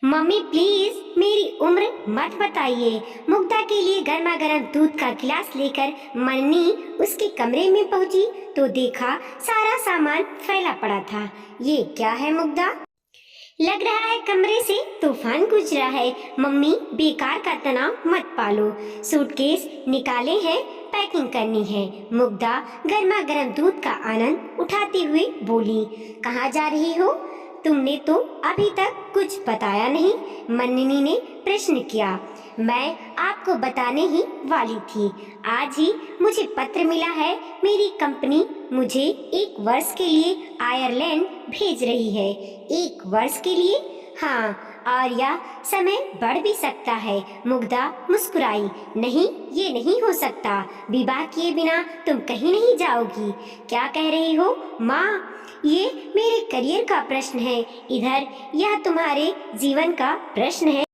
Mummy please मेरी उम्र मत बताइए। मुग्धा के लिए गर्मा गर्म दूध का गिलास लेकर मन्नी उसके कमरे में पहुंची तो देखा सारा सामान फैला पड़ा था। ये क्या है मुग्धा? लग रहा है कमरे से तूफान गुजरा है। मम्मी बेकार का तनाव मत पालो। सूटकेस निकाले हैं, पैकिंग करनी है। मुग्धा गर्मा गर्म दूध का आनंद उठाते हुए बोली, कहाँ जा रही हो? तुमने तो अभी तक कुछ बताया नहीं, मन्नी ने प्रश्न किया। मैं आपको बताने ही वाली थी। आज ही मुझे पत्र मिला है। मेरी कंपनी मुझे 1 वर्ष के लिए आयरलैंड भेज रही है। 1 वर्ष के लिए? हाँ, और यह समय बढ़ भी सकता है। मुग्धा मुस्कुराई। नहीं, ये नहीं हो सकता। विवाह किए बिना तुम कहीं नहीं जाओगी। क्या कह रही हो माँ? ये मेरे करियर का प्रश्न है। इधर यह तुम्हारे जीवन का प्रश्न है।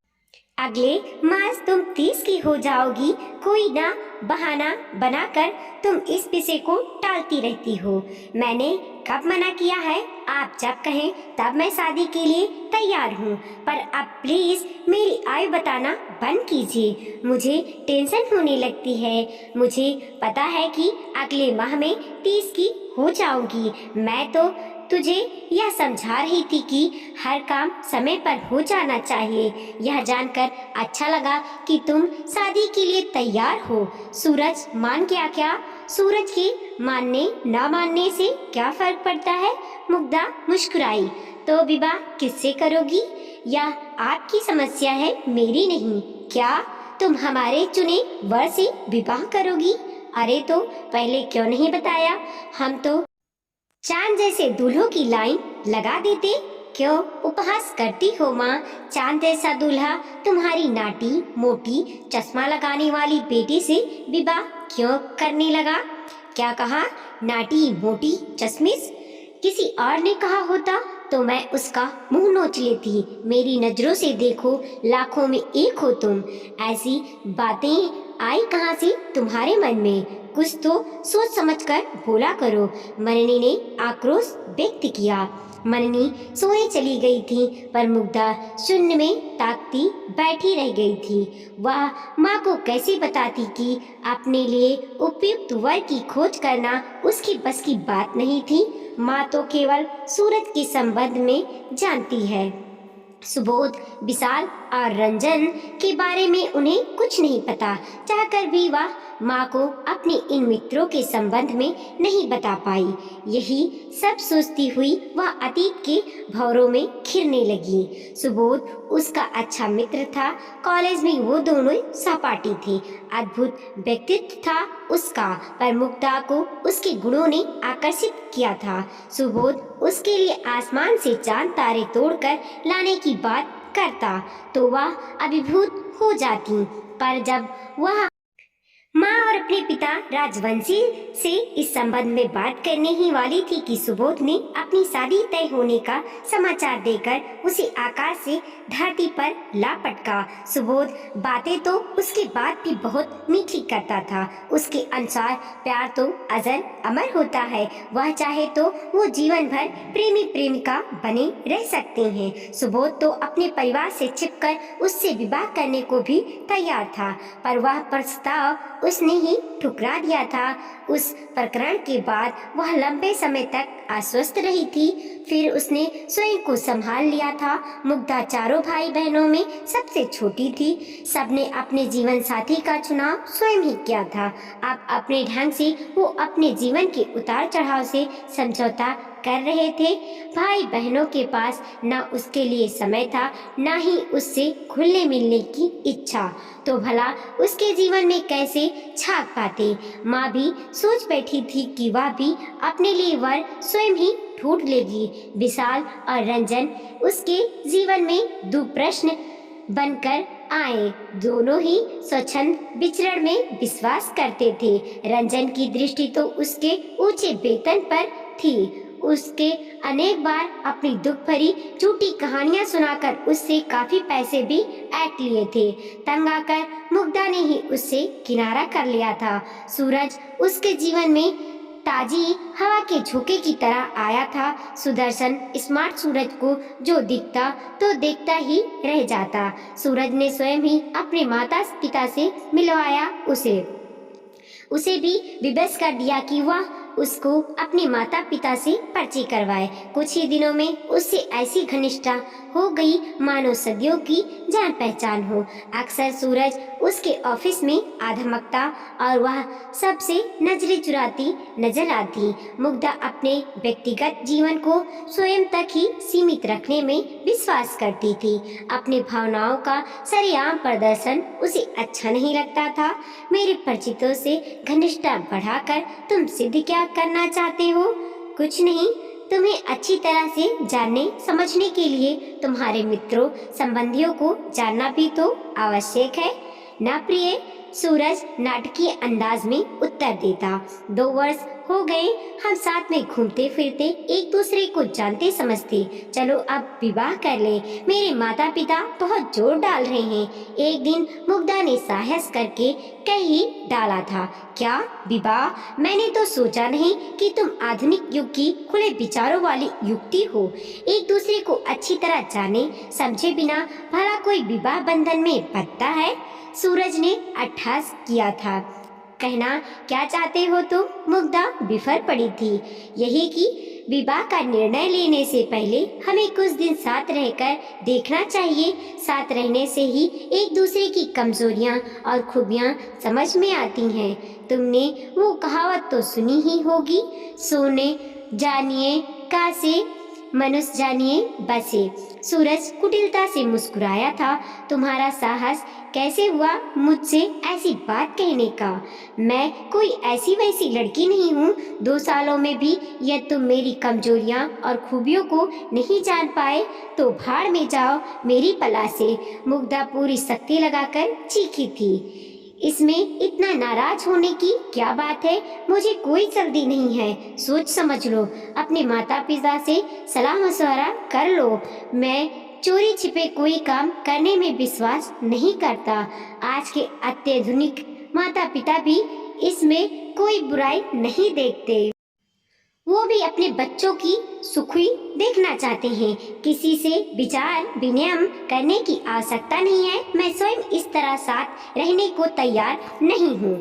अगले मास तुम 30 की हो जाओगी। कोई ना बहाना बनाकर तुम इस विषय को टालती रहती हो। मैंने कब मना किया है? आप जब कहें तब मैं शादी के लिए तैयार हूँ। पर अब प्लीज मेरी आयु बताना बंद कीजिए। मुझे टेंशन होने लगती है। मुझे पता है कि अगले माह में 30 की हो जाऊंगी। मैं तो तुझे यह समझा रही थी कि हर काम समय पर हो जाना चाहिए। यह जानकर अच्छा लगा कि तुम शादी के लिए तैयार हो। सूरज मान गया क्या? सूरज के मानने ना मानने से क्या फर्क पड़ता है? मुग्धा मुस्कुराई। तो विवाह किससे करोगी? यह आपकी समस्या है, मेरी नहीं। क्या तुम हमारे चुने वर से विवाह करोगी? अरे तो पहले क्यों नहीं बताया? हम तो चांद जैसे दूल्हों की लाइन लगा देते। क्यों उपहास करती हो माँ? चांद जैसा दूल्हा तुम्हारी नाटी मोटी चश्मा लगाने वाली बेटी से विवाह क्यों करने लगा? क्या कहा? नाटी मोटी चश्मिश? किसी और ने कहा होता तो मैं उसका मुंह नोच लेती। मेरी नजरों से देखो, लाखों में एक हो तुम। ऐसी बातें आई कहाँ से तुम्हारे मन में? कुछ तो सोच समझकर बोला करो। मननी ने आक्रोश व्यक्त किया। मननी सोए चली गई थी, पर मुग्धा शून्य में ताकती बैठी रह गई थी। वह माँ को कैसे बताती कि अपने लिए उपयुक्त वर की खोज करना उसकी बस की बात नहीं थी। माँ तो केवल सूरज के संबंध में जानती है। सुबोध, विशाल और रंजन के बारे में उन्हें कुछ नहीं पता। चाहकर भी वह माँ को अपने इन मित्रों के संबंध में नहीं बता पाई। यही सब सोचती हुई वह अतीत के भंवरों में घिरने लगी। सुबोध उसका अच्छा मित्र था। कॉलेज में वो दोनों सहपाठी थे। अद्भुत व्यक्तित्व था उसका, पर मुग्धा को उसके गुणों ने आकर्षित किया था। सुबोध उसके लिए आसमान से चांद तारे तोड़कर लाने की बात करता तो वह अभिभूत हो जाती। पर जब वह माँ और अपने पिता राजवंशी से इस संबंध में बात करने ही वाली थी कि सुबोध ने अपनी शादी तय होने का समाचार देकर उसे आकाश से धरती पर ला पटका। सुबोध बातें तो उसके बाद भी बहुत मीठी करता था। उसके अनुसार प्यार तो अजर अमर होता है। वह चाहे तो वो जीवन भर प्रेमी प्रेमिका बने रह सकते हैं। सुबोध तो अपने परिवार से छिपकर उससे विवाह करने को भी तैयार था, पर वह प्रस्ताव उसने ही ठुकरा दिया था। उस प्रकरण के बाद वह लंबे समय तक अस्वस्थ रही थी। फिर उसने स्वयं को संभाल लिया था। मुग्धा चारों भाई बहनों में सबसे छोटी थी। सबने अपने जीवन साथी का चुनाव स्वयं ही किया था। अब अपने ढंग से वो अपने जीवन के उतार चढ़ाव से समझौता कर रहे थे। भाई बहनों के पास न उसके लिए समय था, न ही उससे घुलने मिलने की इच्छा। तो भला उसके जीवन में कैसे झांक पाते? माँ भी सोच बैठी थी कि वह भी अपने लिए वर स्वयं ही ढूंढ लेगी। विशाल और रंजन उसके जीवन में दो प्रश्न बनकर आए। दोनों ही स्वच्छंद विचरण में विश्वास करते थे। रंजन की दृष्टि तो उसके ऊंचे वेतन पर थी। उसके अनेक बार अपनी दुख भरी झूठी कहानियां सुनाकर उससे काफी पैसे भी ऐंठ लिए थे। तंग आकर मुग्धा ने ही उससे किनारा कर लिया था। सूरज उसके जीवन में ताजी हवा के झोंके की तरह आया था। सुदर्शन स्मार्ट सूरज को जो दिखता तो देखता ही रह जाता। सूरज ने स्वयं ही अपने माता पिता से मिलवाया उसे भी विवश कर दिया कि वह उसको अपने माता पिता से परिचय करवाए। कुछ ही दिनों में उससे ऐसी घनिष्ठता हो गई मानो सदियों की जान पहचान हो। अक्सर सूरज उसके ऑफिस में आ धमकता और वह सबसे नजरें चुराती नजर आती। मुग्धा अपने व्यक्तिगत जीवन को स्वयं तक ही सीमित रखने में विश्वास करती थी। अपनी भावनाओं का सरेआम प्रदर्शन उसे अच्छा नहीं लगता था। मेरे परिचितों से घनिष्ठता बढ़ाकर तुम सिद्ध क्या करना चाहते हो? कुछ नहीं, तुम्हें अच्छी तरह से जानने समझने के लिए तुम्हारे मित्रों संबंधियों को जानना भी तो आवश्यक है ना प्रिय? सूरज नाटकीय अंदाज में उत्तर देता। 2 वर्ष हो गए हम साथ में घूमते फिरते एक दूसरे को जानते समझते। चलो अब विवाह कर ले। मेरे माता पिता बहुत जोर डाल रहे हैं। एक दिन मुग्धा ने साहस करके कह ही डाला था, क्या विवाह? मैंने तो सोचा नहीं कि तुम आधुनिक युग की खुले विचारों वाली युवती हो। एक दूसरे को अच्छी तरह जाने समझे बिना भला कोई विवाह बंधन में बंधता है? सूरज ने अट्ठास किया था। कहना क्या चाहते हो तुम? मुग्धा बिफर पड़ी थी। यही कि विवाह का निर्णय लेने से पहले हमें कुछ दिन साथ रहकर देखना चाहिए। साथ रहने से ही एक दूसरे की कमजोरियां और खूबियां समझ में आती हैं। तुमने वो कहावत तो सुनी ही होगी, सोने जानिए कासे मनुष्य जानिए बसे। सूरज कुटिलता से मुस्कुराया था। तुम्हारा साहस कैसे हुआ मुझसे ऐसी बात कहने का? मैं कोई ऐसी वैसी लड़की नहीं हूँ। 2 सालों में भी यदि तुम मेरी कमजोरियाँ और खूबियों को नहीं जान पाए तो भाड़ में जाओ मेरी पला से। मुग्धा पूरी शक्ति लगाकर चीखी थी। इसमें इतना नाराज होने की क्या बात है? मुझे कोई जल्दी नहीं है। सोच समझ लो, अपने माता पिता से सलाह मशवरा कर लो। मैं चोरी छिपे कोई काम करने में विश्वास नहीं करता। आज के अत्याधुनिक माता पिता भी इसमें कोई बुराई नहीं देखते। वो भी अपने बच्चों की सुखी देखना चाहते हैं। किसी से विचार विनिमय करने की आवश्यकता नहीं है। मैं स्वयं इस तरह साथ रहने को तैयार नहीं हूँ।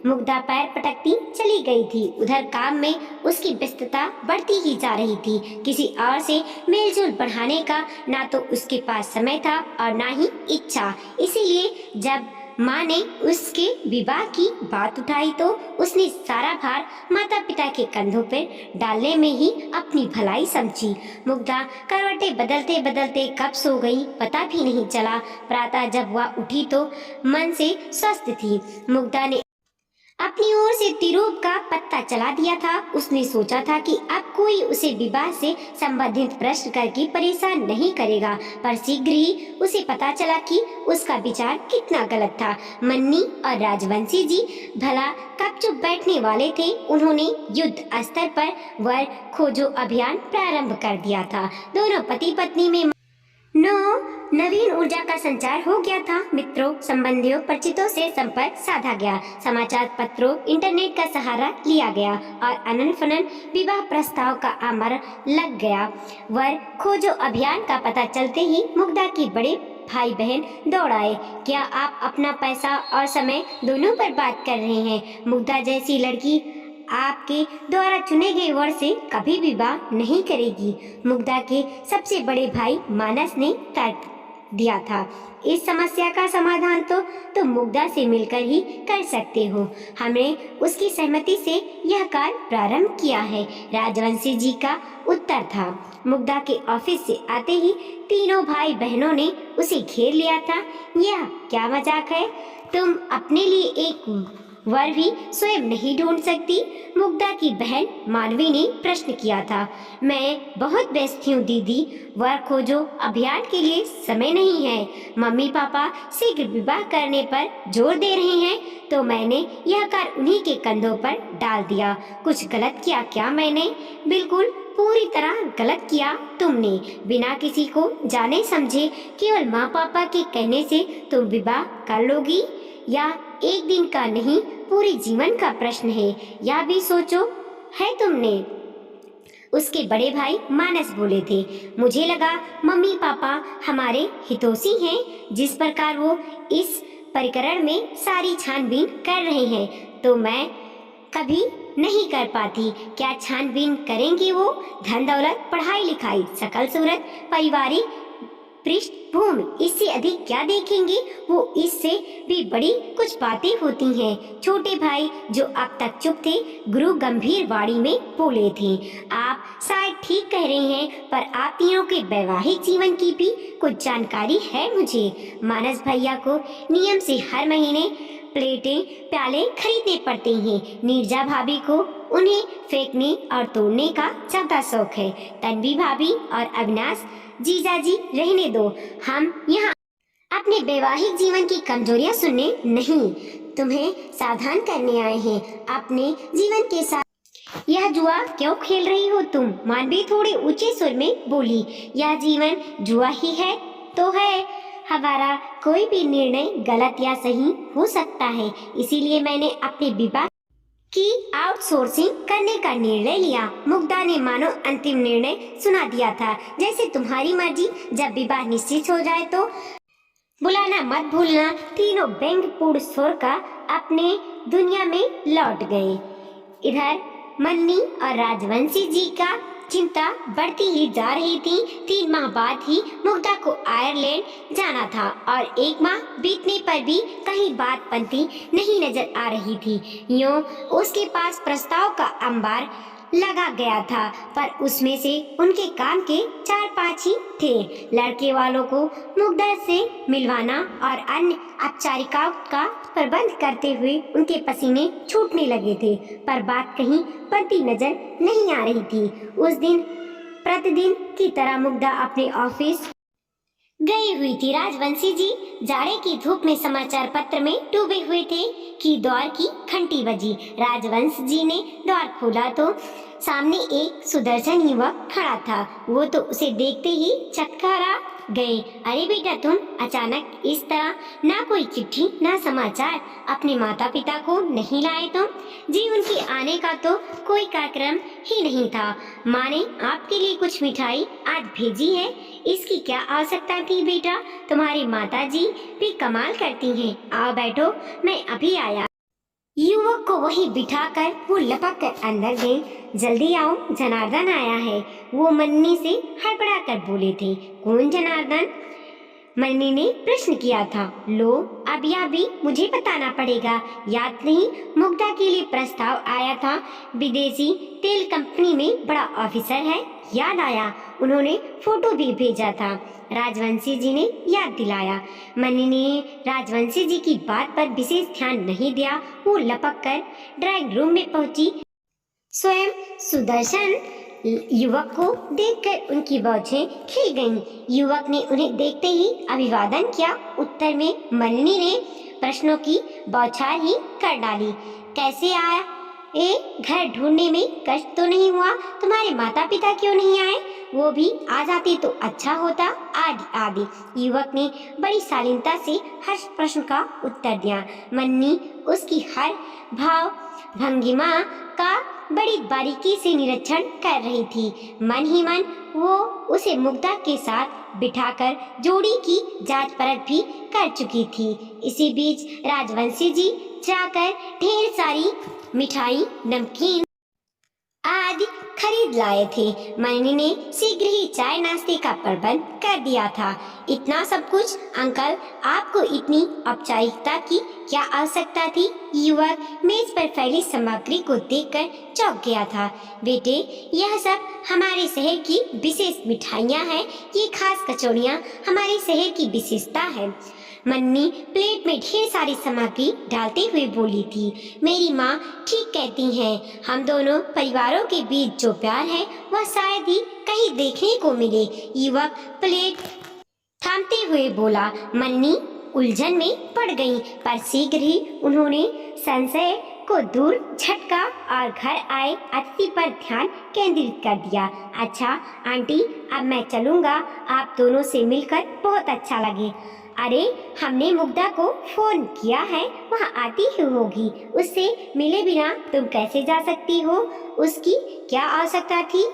मुग्धा पैर पटकती चली गई थी। उधर काम में उसकी व्यस्तता बढ़ती ही जा रही थी। किसी और से मेलजोल बढ़ाने का ना तो उसके पास समय था और ना ही इच्छा। इसीलिए जब माँ ने उसके विवाह की बात उठाई तो उसने सारा भार माता पिता के कंधों पर डालने में ही अपनी भलाई समझी। मुग्धा करवटें बदलते बदलते कब सो गई पता भी नहीं चला। प्रातः जब वह उठी तो मन से स्वस्थ थी। मुग्धा ने अपनी ओर से तिरोप का पत्ता चला दिया था। उसने सोचा था कि अब कोई उसे विवाह से संबंधित प्रश्न करके परेशान नहीं करेगा, पर शीघ्र ही उसे पता चला कि उसका विचार कितना गलत था। मन्नी और राजवंशी जी भला कब चुप बैठने वाले थे। उन्होंने युद्ध स्तर पर वर खोजो अभियान प्रारंभ कर दिया था। दोनों पति पत्नी में नवीन ऊर्जा का संचार हो गया था। मित्रों, संबंधियों, परिचितों से संपर्क साधा गया। समाचार पत्रों, इंटरनेट का सहारा लिया गया और अनन फनन विवाह प्रस्ताव का आमर लग गया। वर खोजो अभियान का पता चलते ही मुग्धा के बड़े भाई बहन दौड़ आए। क्या आप अपना पैसा और समय दोनों पर बात कर रहे हैं? मुग्धा जैसी लड़की आपके द्वारा चुने गए वर से कभी विवाह नहीं करेगी। मुग्धा के सबसे बड़े भाई मानस ने तर्क दिया था। इस समस्या का समाधान तो तुम मुग्धा से मिलकर ही कर सकते हो। हमने उसकी सहमति से यह कार्य प्रारंभ किया है, राजवंशी जी का उत्तर था। मुग्धा के ऑफिस से आते ही तीनों भाई बहनों ने उसे घेर लिया था। यह क्या मजाक है? तुम अपने लिए एक वर भी स्वयं नहीं ढूंढ सकती? मुग्धा की बहन मानवी ने प्रश्न किया था। मैं बहुत व्यस्त हूँ दीदी, वर खोजो अभियान के लिए समय नहीं है। मम्मी पापा शीघ्र विवाह करने पर जोर दे रहे हैं तो मैंने यह कार्य उन्हीं के कंधों पर डाल दिया। कुछ गलत किया क्या मैंने? बिल्कुल पूरी तरह गलत किया तुमने। बिना किसी को जाने समझे केवल माँ पापा के कहने से तुम विवाह कर लोगी? या एक दिन का नहीं पूरे जीवन का प्रश्न है। यह भी सोचो है तुमने? उसके बड़े भाई मानस बोले थे। मुझे लगा मम्मी पापा हमारे हितैषी हैं, जिस प्रकार वो इस प्रकरण में सारी छानबीन कर रहे हैं तो मैं कभी नहीं कर पाती। क्या छानबीन करेंगे वो? धन दौलत, पढ़ाई लिखाई, शकल सूरत, पारिवारिक पृष्ठभूमि, इससे अधिक क्या देखेंगे वो? इससे भी बड़ी कुछ बातें होती हैं। छोटे भाई जो अब तक चुप थे, गुरु गंभीर वाणी में बोले थे। आप शायद ठीक कह रहे हैं, पर आप तीनों के वैवाहिक जीवन की भी कुछ जानकारी है मुझे। मानस भैया को नियम से हर महीने प्लेटें प्याले खरीदने पड़ते हैं। नीरजा भाभी को उन्हें फेंकने और तोड़ने का ज्यादा शौक है। तन्वी भाभी और अविनाश जीजाजी रहने दो, हम यहाँ अपने वैवाहिक जीवन की कमजोरियां सुनने नहीं, तुम्हें सावधान करने आए हैं। अपने जीवन के साथ यह जुआ क्यों खेल रही हो तुम? मानवी थोड़े ऊंचे सुर में बोली। यह जीवन जुआ ही है तो है। हमारा कोई भी निर्णय गलत या सही हो सकता है, इसीलिए मैंने अपने विवाह की आउटसोर्सिंग करने का निर्णय लिया। मुग्धा ने मानो अंतिम निर्णय सुना दिया था। जैसे तुम्हारी मर्जी, जब विवाह निश्चित हो जाए तो बुलाना मत भूलना। तीनों व्यंग्यपूर्ण स्वर का अपने दुनिया में लौट गए। इधर मन्नी और राजवंशी जी का चिंता बढ़ती ही जा रही थी। 3 माह बाद ही मुग्धा को आयरलैंड जाना था और 1 माह बीतने पर भी कहीं बात बनती नहीं नजर आ रही थी। यूं उसके पास प्रस्ताव का अंबार लगा गया था, पर उसमें से उनके काम के 4-5 ही थे। लड़के वालों को मुग्धा से मिलवाना और अन्य औपचारिकताओं का प्रबंध करते हुए उनके पसीने छूटने लगे थे, पर बात कहीं बनती नजर नहीं आ रही थी। उस दिन प्रतिदिन की तरह मुग्धा अपने ऑफिस गई हुई थी। राजवंशी जी जाड़े की धूप में समाचार पत्र में डूबे हुए थे कि द्वार की घंटी बजी। राजवंश जी ने द्वार खोला तो सामने एक सुदर्शन युवक खड़ा था। वो तो उसे देखते ही चकरा गए। अरे बेटा, तुम अचानक इस तरह, ना कोई चिट्ठी ना समाचार, अपने माता पिता को नहीं लाए तुम? जी, उनके आने का तो कोई कार्यक्रम ही नहीं था। माँ ने आपके लिए कुछ मिठाई आज भेजी है। इसकी क्या आवश्यकता थी बेटा? तुम्हारी माता जी भी कमाल करती हैं। आओ बैठो, मैं अभी आया। युवक को वही बिठाकर वो लपक कर अंदर गए। जल्दी आओ, जनार्दन आया है, वो मन्नी से हड़बड़ा कर बोले थे। कौन जनार्दन? मन्नी ने प्रश्न किया था। लो, अब यह भी मुझे बताना पड़ेगा। याद नहीं, मुग्धा के लिए प्रस्ताव आया था। विदेशी तेल कंपनी में बड़ा ऑफिसर है। याद आया, उन्होंने फोटो भी भेजा था। राजवंशी जी ने याद दिलाया। मन्नी ने राजवंशी जी की बात पर विशेष ध्यान नहीं दिया। वो लपक कर ड्राइंग रूम में पहुंची। स्वयं सुदर्शन युवक को देखकर उनकी बाहें खिल गईं। युवक ने उन्हें देखते ही अभिवादन किया। उत्तर में मन्नी ने प्रश्नों की बौछार ही कर डाली। कैसे आया? घर ढूंढने में कष्ट तो नहीं हुआ? तुम्हारे माता पिता क्यों नहीं आए? वो भी आ जाते तो अच्छा होता। आदि आदि। युवक ने बड़ी शालीनता से हर प्रश्न का उत्तर दिया। मन्नी उसकी हर भाव भंगिमा का बड़ी बारीकी से निरीक्षण कर रही थी। मन ही मन वो उसे मुग्धा के साथ बिठाकर जोड़ी की जांच परख भी कर चुकी थी। इसी बीच राजवंशी जी जाकर ढेर सारी मिठाई, नमकीन आदि खरीद लाए थे। मन्नी ने शीघ्र ही चाय नाश्ते का प्रबंध कर दिया था। इतना सब कुछ अंकल, आपको इतनी औपचारिकता की क्या आवश्यकता थी? युवक मेज पर फैली सामग्री को देखकर चौंक गया था। बेटे, यह सब हमारे शहर की विशेष मिठाइयाँ हैं। ये खास कचौड़ियाँ हमारे शहर की विशेषता है। मन्नी प्लेट में ढेर सारी सामग्री डालते हुए बोली थी। मेरी माँ ठीक कहती हैं, हम दोनों परिवारों के बीच जो प्यार है वह शायद ही कहीं देखने को मिले। युवक प्लेट थामते हुए बोला। मन्नी उलझन में पड़ गई, पर शीघ्र ही उन्होंने संशय को दूर झटका और घर आए अतिथि पर ध्यान केंद्रित कर दिया। अच्छा आंटी, अब मैं चलूँगा, आप दोनों से मिलकर बहुत अच्छा लगे। अरे हमने मुग्धा को फोन किया है, वह आती ही होगी, उससे मिले बिना तुम कैसे जा सकती हो? उसकी क्या आवश्यकता थी?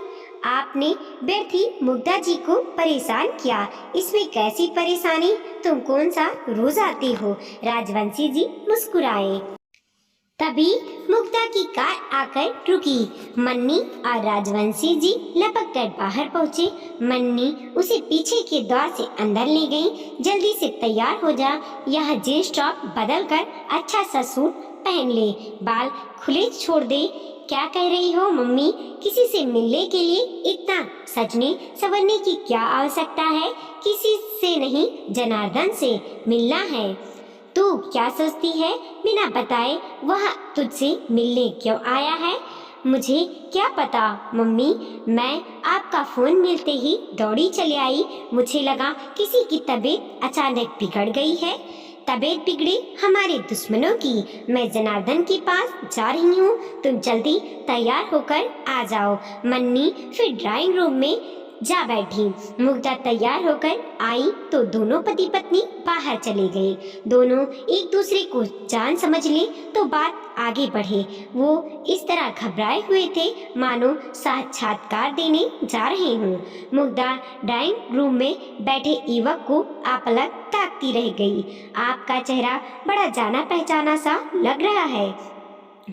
आपने व्यर्थी मुग्धा जी को परेशान किया, इसमें कैसी परेशानी? तुम कौन सा रोज आती हो? राजवंशी जी मुस्कुराए। तभी मुग्धा की कार आकर रुकी। मन्नी और राजवंशी जी लपक कर बाहर पहुँचे। मन्नी उसे पीछे के द्वार से अंदर ले गई। जल्दी से तैयार हो जा, यह जींस टॉप बदल कर अच्छा सा सूट पहन ले, बाल खुले छोड़ दे। क्या कह रही हो मम्मी? किसी से मिलने के लिए इतना सजने संवरने की क्या आवश्यकता है? किसी से नहीं, जनार्दन से मिलना है। तू क्या सोचती है बिना बताए वह तुझसे मिलने क्यों आया है? मुझे क्या पता मम्मी, मैं आपका फोन मिलते ही दौड़ी चली आई। मुझे लगा किसी की तबीयत अचानक बिगड़ गई है। तबीयत बिगड़ी हमारे दुश्मनों की। मैं जनार्दन के पास जा रही हूँ, तुम जल्दी तैयार होकर आ जाओ। मन्नी फिर ड्राइंग रूम में जा बैठी। मुग्धा तैयार होकर आई तो दोनों पति पत्नी बाहर चले गए। दोनों एक दूसरे को जान समझ ले तो बात आगे बढ़े। वो इस तरह घबराए हुए थे मानो साक्षात्कार देने जा रहे हों। मुग्धा ड्राइंग रूम में बैठे युवक को आपलक ताकती रह गई। आपका चेहरा बड़ा जाना पहचाना सा लग रहा है।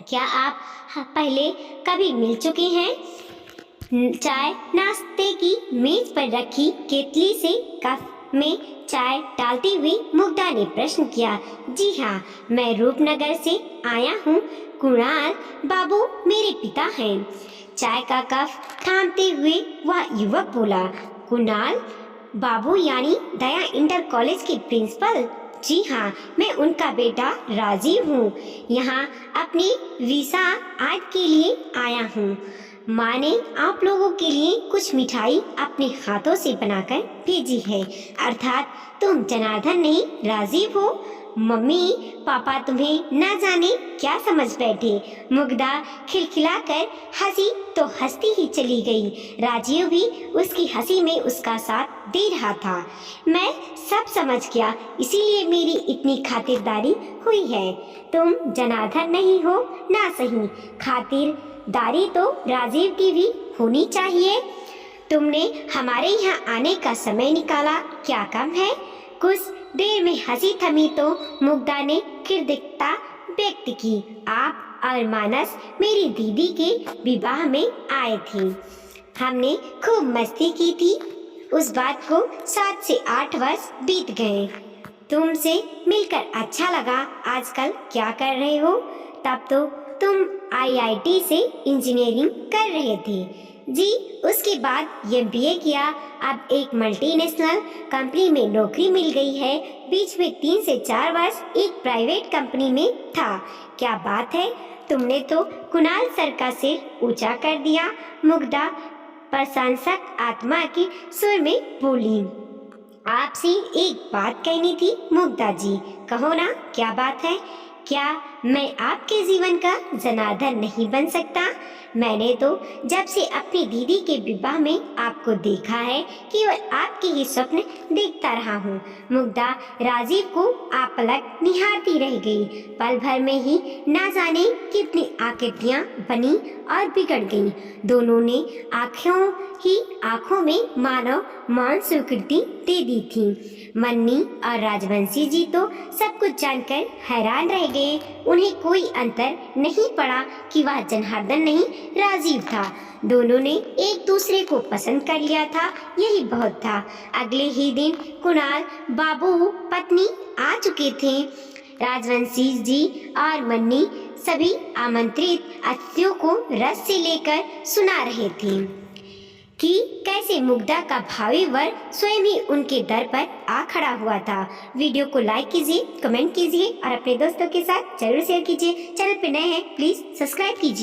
क्या आप पहले कभी मिल चुके हैं? चाय नाश्ते की मेज पर रखी केतली से कप में चाय डालती हुई मुग्धा ने प्रश्न किया। जी हाँ, मैं रूपनगर से आया हूँ। कुणाल बाबू मेरे पिता हैं। चाय का कप थामते हुए वह युवक बोला। कुणाल बाबू यानी दया इंटर कॉलेज के प्रिंसिपल? जी हाँ, मैं उनका बेटा राजीव हूँ। यहाँ अपनी वीसा आज के लिए आया हूँ। माँ ने आप लोगों के लिए कुछ मिठाई अपने हाथों से बनाकर भेजी है। अर्थात तुम जनार्दन नहीं राजीव हो। मम्मी पापा तुम्हें न जाने क्या समझ बैठे। मुग्धा खिलखिलाकर हंसी तो हंसती ही चली गई। राजीव भी उसकी हंसी में उसका साथ दे रहा था। मैं सब समझ गया, इसीलिए मेरी इतनी खातिरदारी हुई है। तुम जनार्दन नहीं हो ना सही, खातिरदारी तो राजीव की भी होनी चाहिए। तुमने हमारे यहाँ आने का समय निकाला, क्या कम है? कुछ देर में हंसी थमी तो मुग्धा ने कृतज्ञता व्यक्त की। आप और मानस मेरी दीदी के विवाह में आए थे। हमने खूब मस्ती की थी। उस बात को 7 से 8 वर्ष बीत गए। तुमसे मिलकर अच्छा लगा। आजकल क्या कर रहे हो? तब तो तुम IIT से इंजीनियरिंग कर रहे थे। जी, उसके बाद MBA किया। अब एक मल्टीनेशनल कंपनी में नौकरी मिल गई है। बीच में 3 से 4 वर्ष एक प्राइवेट कंपनी में था। क्या बात है, तुमने तो कुणाल सर का सिर ऊंचा कर दिया। मुग्धा प्रशंसक आत्मा के सुर में बोली। आपसे एक बात कहनी थी मुग्धा जी। कहो ना, क्या बात है? क्या मैं आपके जीवन का जनार्दन नहीं बन सकता? मैंने तो जब से अपनी दीदी के विवाह में आपको देखा है, केवल आपके ही स्वप्न देखता रहा हूँ। मुग्धा राजीव को आपलक निहारती रह गई। पल भर में ही ना जाने कितनी आकृतियाँ बनी और बिगड़ गईं। दोनों ने आँखों में मानव मौन स्वीकृति दे दी थी। मन्नी और राजवंशी जी तो सब कुछ जानकर हैरान रह गए। उन्हें कोई अंतर नहीं पड़ा कि वह जनार्दन नहीं राजीव था। दोनों ने एक दूसरे को पसंद कर लिया था, यही बहुत था। अगले ही दिन कुणाल बाबू पत्नी आ चुके थे। राजवंशी जी और मन्नी सभी आमंत्रित अतिथियों को रस से लेकर सुना रहे थे कि कैसे मुग्धा का भावी वर स्वयं ही उनके दर पर आ खड़ा हुआ था। वीडियो को लाइक कीजिए, कमेंट कीजिए और अपने दोस्तों के साथ जरूर शेयर कीजिए। चैनल पर नए हैं प्लीज सब्सक्राइब कीजिए।